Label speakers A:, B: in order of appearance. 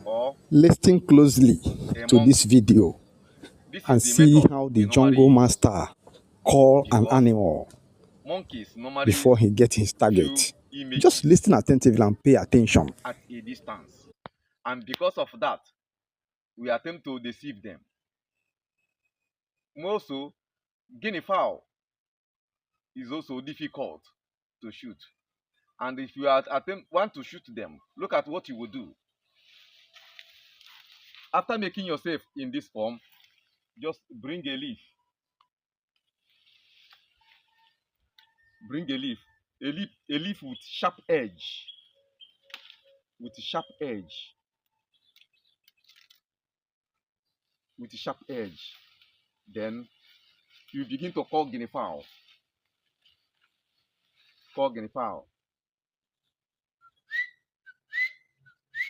A: or
B: Listen closely
A: a
B: to this
A: monkey.
B: video
A: This is
B: and
A: the
B: see
A: method
B: how the
A: we normally
B: jungle
A: use
B: master call an
A: because
B: animal
A: monkeys normally
B: before he gets his
A: view
B: target. Just
A: images
B: listen attentively and pay attention.
A: at a distance, and because of that, we attempt to deceive them. More so, guinea fowl is also difficult to shoot. And if you want to shoot them, look at what you will do. After making yourself in this form, just bring a leaf. Bring a leaf with sharp edge. With sharp edge. With sharp edge. Then you begin to call guinea fowl. Call guinea fowl.